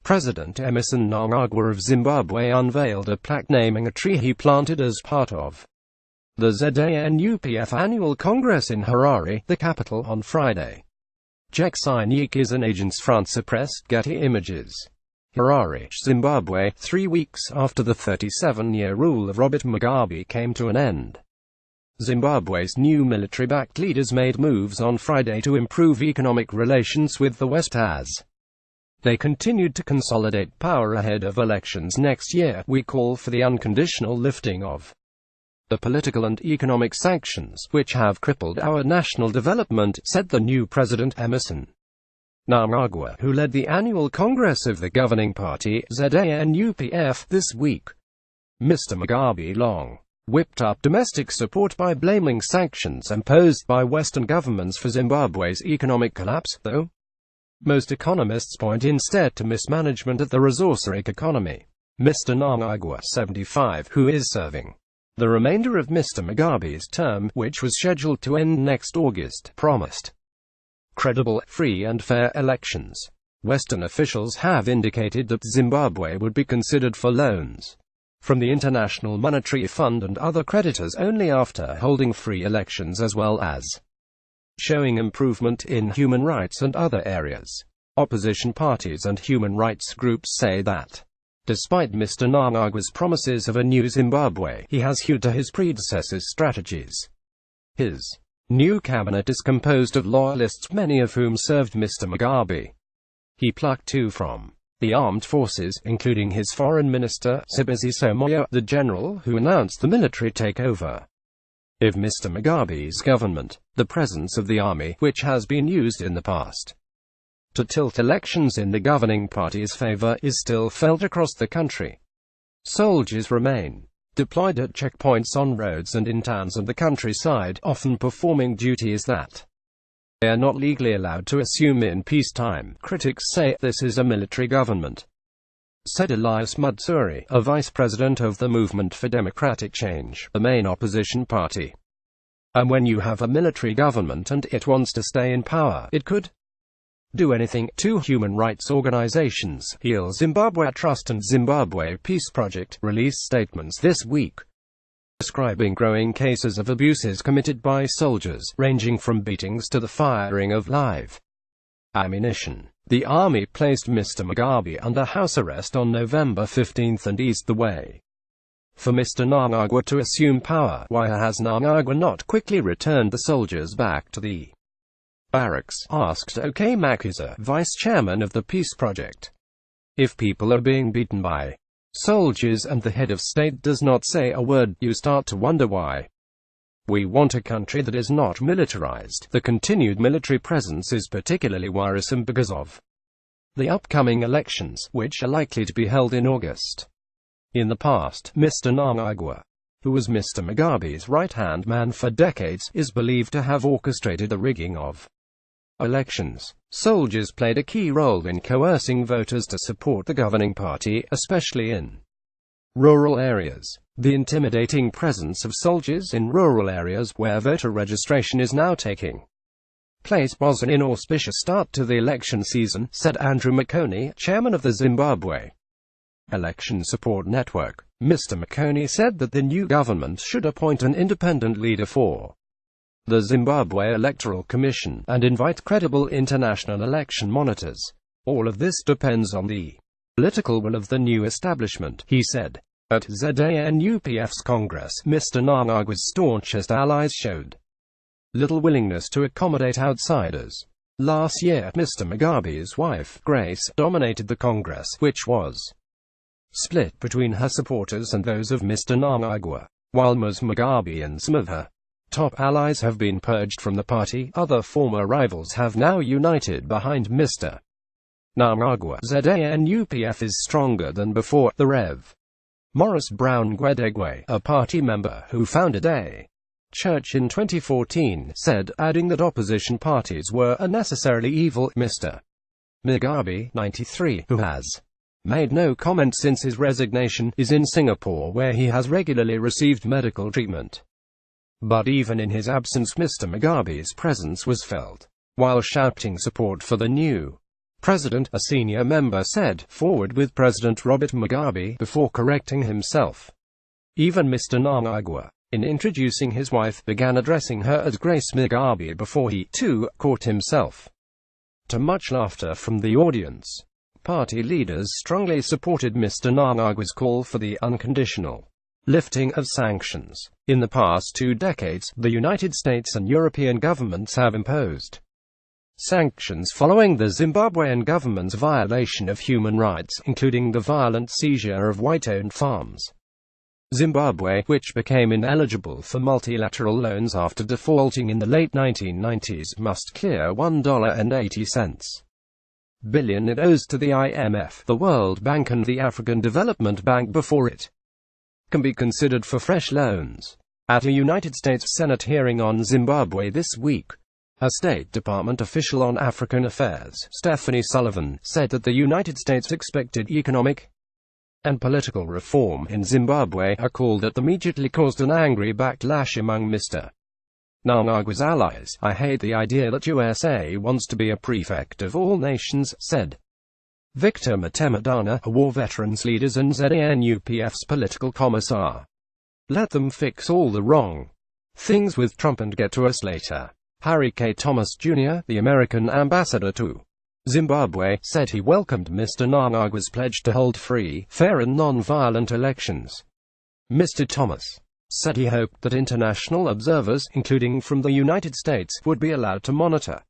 President Emmerson Mnangagwa of Zimbabwe unveiled a plaque naming a tree he planted as part of the ZANU-PF annual Congress in Harare, the capital, on Friday. Jexinique is an Agence France Presse, Getty Images. Harare, Zimbabwe, 3 weeks after the 37-year rule of Robert Mugabe came to an end. Zimbabwe's new military-backed leaders made moves on Friday to improve economic relations with the West as they continued to consolidate power ahead of elections next year. We call for the unconditional lifting of the political and economic sanctions, which have crippled our national development, said the new president Emmerson Mnangagwa, who led the annual Congress of the governing party, ZANU-PF, this week. Mr. Mugabe long whipped up domestic support by blaming sanctions imposed by Western governments for Zimbabwe's economic collapse, though most economists point instead to mismanagement of the resource-rich economy. Mr. Mnangagwa, 75, who is serving the remainder of Mr. Mugabe's term, which was scheduled to end next August, promised credible, free and fair elections. Western officials have indicated that Zimbabwe would be considered for loans from the International Monetary Fund and other creditors only after holding free elections as well as showing improvement in human rights and other areas. Opposition parties and human rights groups say that despite Mr. Mnangagwa's promises of a new Zimbabwe, he has hewed to his predecessors' strategies. His new cabinet is composed of loyalists, many of whom served Mr. Mugabe. He plucked two from the armed forces, including his foreign minister, Sibusiso Moyo, the general who announced the military takeover of Mr. Mugabe's government. The presence of the army, which has been used in the past to tilt elections in the governing party's favor, is still felt across the country. Soldiers remain deployed at checkpoints on roads and in towns and the countryside, often performing duties that they are not legally allowed to assume in peacetime. Critics say this is a military government, said Elias Mutsuri, a vice president of the Movement for Democratic Change, the main opposition party. And when you have a military government and it wants to stay in power, it could do anything. Two human rights organizations, Heal Zimbabwe Trust and Zimbabwe Peace Project, released statements this week describing growing cases of abuses committed by soldiers, ranging from beatings to the firing of live ammunition. The army placed Mr. Mugabe under house arrest on November 15 and eased the way for Mr. Mnangagwa to assume power. Why has Mnangagwa not quickly returned the soldiers back to the barracks? Asked OK Makuza, vice chairman of the Peace Project. If people are being beaten by soldiers and the head of state does not say a word, you start to wonder why. We want a country that is not militarized. The continued military presence is particularly worrisome because of the upcoming elections, which are likely to be held in August. In the past, Mr. Mnangagwa, who was Mr. Mugabe's right-hand man for decades, is believed to have orchestrated the rigging of elections. Soldiers played a key role in coercing voters to support the governing party, especially in rural areas. The intimidating presence of soldiers in rural areas where voter registration is now taking place was an inauspicious start to the election season, said Andrew Makoni, chairman of the Zimbabwe Election Support Network. Mr. Makoni said that the new government should appoint an independent leader for the Zimbabwe Electoral Commission, and invite credible international election monitors. All of this depends on the political will of the new establishment, he said. At ZANU-PF's Congress, Mr. Mnangagwa's staunchest allies showed little willingness to accommodate outsiders. Last year, Mr. Mugabe's wife, Grace, dominated the Congress, which was split between her supporters and those of Mr. Mnangagwa. While Ms. Mugabe and some of her top allies have been purged from the party, other former rivals have now united behind Mr. Mnangagwa. ZANU-PF is stronger than before, the Rev. Morris Brown Gwedegwe, a party member who founded a church in 2014, said, adding that opposition parties were unnecessarily evil. Mr. Mugabe, 93, who has made no comment since his resignation, is in Singapore where he has regularly received medical treatment. But even in his absence, Mr. Mugabe's presence was felt. While shouting support for the new President, a senior member said, forward with President Robert Mugabe before correcting himself. Even Mr. Mnangagwa, in introducing his wife, began addressing her as Grace Mugabe before he, too, caught himself. To much laughter from the audience, party leaders strongly supported Mr. Mnangagwa's call for the unconditional lifting of sanctions. In the past 2 decades, the United States and European governments have imposed sanctions following the Zimbabwean government's violation of human rights, including the violent seizure of white-owned farms. Zimbabwe, which became ineligible for multilateral loans after defaulting in the late 1990s, must clear $1.80 billion it owes to the IMF, the World Bank and the African Development Bank before it can be considered for fresh loans. At a United States Senate hearing on Zimbabwe this week, a State Department official on African affairs, Stephanie Sullivan, said that the United States expected economic and political reform in Zimbabwe, a call that immediately caused an angry backlash among Mr. Mnangagwa's allies. "I hate the idea that USA wants to be a prefect of all nations," said Victor Mtemadana, a war veterans leaders and ZANU-PF's political commissar. "Let them fix all the wrong things with Trump and get to us later." Harry K. Thomas Jr., the American ambassador to Zimbabwe, said he welcomed Mr. Mnangagwa's pledge to hold free, fair and non-violent elections. Mr. Thomas said he hoped that international observers, including from the United States, would be allowed to monitor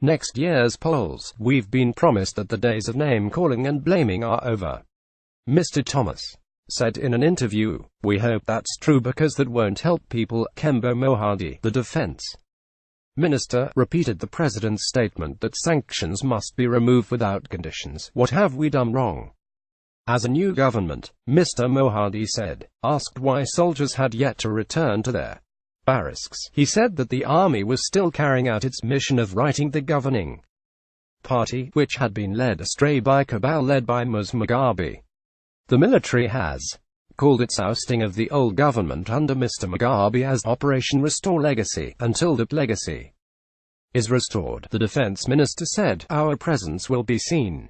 next year's polls. "We've been promised that the days of name-calling and blaming are over," Mr. Thomas said in an interview. "We hope that's true because that won't help people." Kembo Mohadi, the defense minister, repeated the president's statement that sanctions must be removed without conditions. "What have we done wrong?" As a new government, Mr. Mohadi said, asked why soldiers had yet to return to their barracks, he said that the army was still carrying out its mission of righting the governing party, which had been led astray by a cabal led by Ms. Mugabe. The military has called its ousting of the old government under Mr. Mugabe as Operation Restore Legacy, until that legacy is restored, the defense minister said. "Our presence will be seen